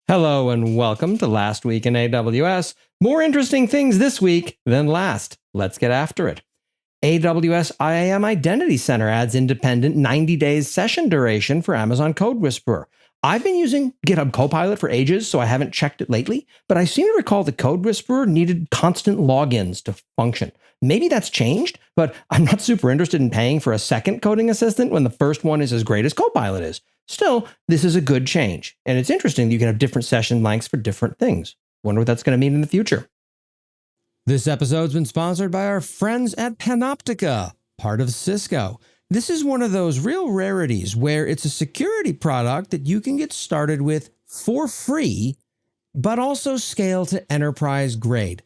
Hello and welcome to Last Week in AWS. More interesting things this week than last. Let's get after it. AWS IAM Identity Center adds independent 90 days session duration for Amazon Code Whisperer. I've been using GitHub Copilot for ages, so I haven't checked it lately, but I seem to recall the Code Whisperer needed constant logins to function. Maybe that's changed, but I'm not super interested in paying for a second coding assistant when the first one is as great as Copilot is. Still, this is a good change, and it's interesting that you can have different session lengths for different things. Wonder what that's going to mean in the future. This episode's been sponsored by our friends at Panoptica, part of Cisco. This is one of those real rarities where it's a security product that you can get started with for free, but also scale to enterprise grade.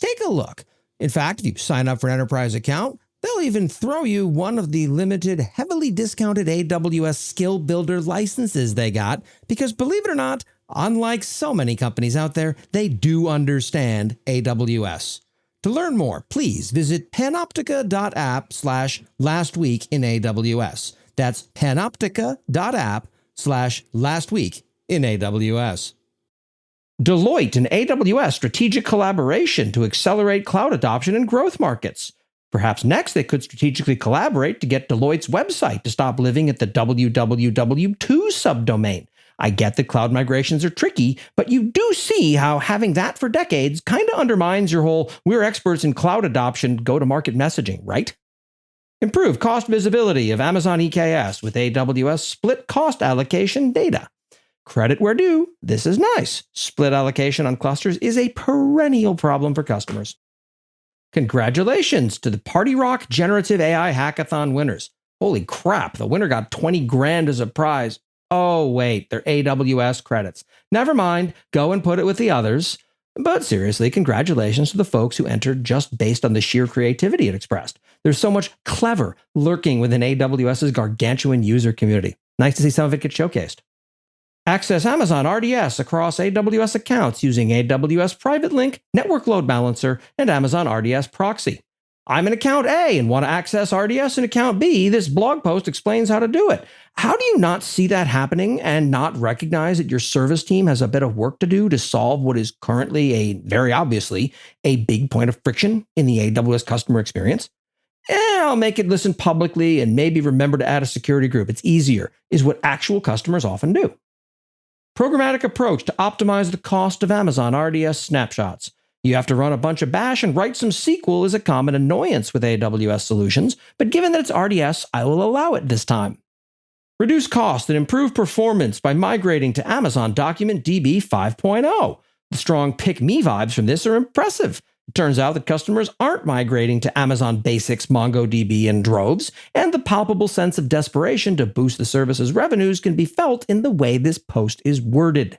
Take a look. In fact, if you sign up for an enterprise account, they'll even throw you one of the limited, heavily discounted AWS Skill Builder licenses they got, because believe it or not, unlike so many companies out there, they do understand AWS. To learn more, please visit panoptica.app/lastweekinaws. That's panoptica.app/lastweekinaws. Deloitte and AWS strategic collaboration to accelerate cloud adoption in growth markets. Perhaps next they could strategically collaborate to get Deloitte's website to stop living at the www2 subdomain. I get that cloud migrations are tricky, but you do see how having that for decades kind of undermines your whole "we're experts in cloud adoption" go-to-market messaging, right? Improve cost visibility of Amazon EKS with AWS split cost allocation data. Credit where due, this is nice. Split allocation on clusters is a perennial problem for customers. Congratulations to the Party Rock Generative AI Hackathon winners. Holy crap, the winner got 20 grand as a prize. Oh, wait, they're AWS credits. Never mind, go and put it with the others. But seriously, congratulations to the folks who entered just based on the sheer creativity it expressed. There's so much clever lurking within AWS's gargantuan user community. Nice to see some of it get showcased. Access Amazon RDS across AWS accounts using AWS Private Link, Network Load Balancer, and Amazon RDS Proxy. I'm in account A and want to access RDS in account B. This blog post explains how to do it. How do you not see that happening and not recognize that your service team has a bit of work to do to solve what is currently very obviously, a big point of friction in the AWS customer experience? I'll make it listen publicly and maybe remember to add a security group. It's easier, is what actual customers often do. Programmatic approach to optimize the cost of Amazon RDS snapshots. You have to run a bunch of bash and write some SQL is a common annoyance with AWS solutions, but given that it's RDS, I will allow it this time. Reduce cost and improve performance by migrating to Amazon Document DB 5.0. The strong pick-me vibes from this are impressive. It turns out that customers aren't migrating to Amazon Basics MongoDB in droves, and the palpable sense of desperation to boost the service's revenues can be felt in the way this post is worded.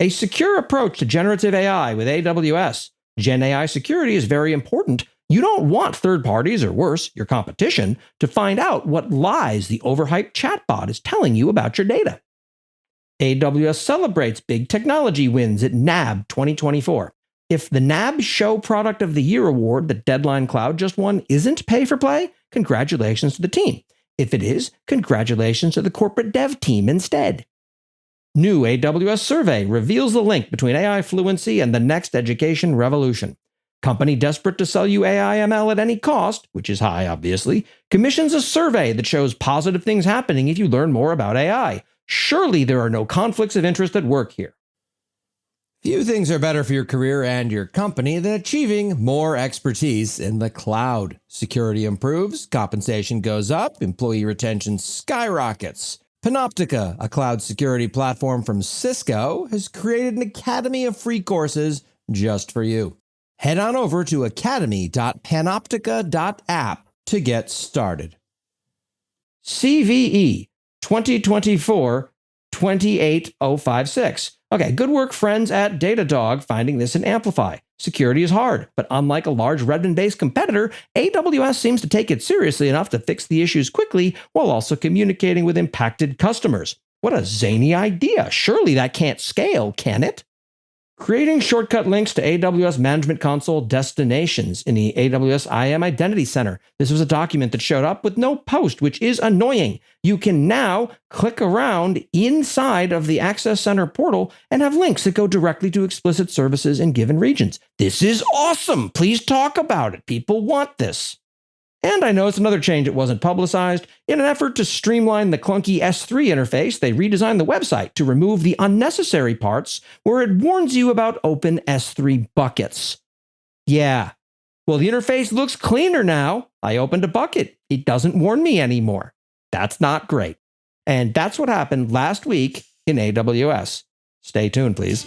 A secure approach to generative AI with AWS. Gen AI security is very important. You don't want third parties, or worse, your competition, to find out what lies the overhyped chatbot is telling you about your data. AWS celebrates big technology wins at NAB 2024. If the NAB Show Product of the Year award that Deadline Cloud just won isn't pay for play, congratulations to the team. If it is, congratulations to the corporate dev team instead. New AWS survey reveals the link between AI fluency and the next education revolution. Company desperate to sell you AI ML at any cost, which is high obviously, commissions a survey that shows positive things happening if you learn more about AI. Surely there are no conflicts of interest at work here. Few things are better for your career and your company than achieving more expertise in the cloud. Security improves, compensation goes up, employee retention skyrockets. Panoptica, a cloud security platform from Cisco, has created an academy of free courses just for you. Head on over to academy.panoptica.app to get started. CVE 2024-28056. Okay, good work, friends at Datadog, finding this in Amplify. Security is hard, but unlike a large Redmond-based competitor, AWS seems to take it seriously enough to fix the issues quickly while also communicating with impacted customers. What a zany idea. Surely that can't scale, can it? Creating shortcut links to AWS Management Console destinations in the AWS IAM Identity Center. This was a document that showed up with no post, which is annoying. You can now click around inside of the Access Center portal and have links that go directly to explicit services in given regions. This is awesome. Please talk about it. People want this. And I noticed another change that wasn't publicized. In an effort to streamline the clunky S3 interface, they redesigned the website to remove the unnecessary parts where it warns you about open S3 buckets. Yeah. Well, the interface looks cleaner now. I opened a bucket. It doesn't warn me anymore. That's not great. And that's what happened last week in AWS. Stay tuned, please.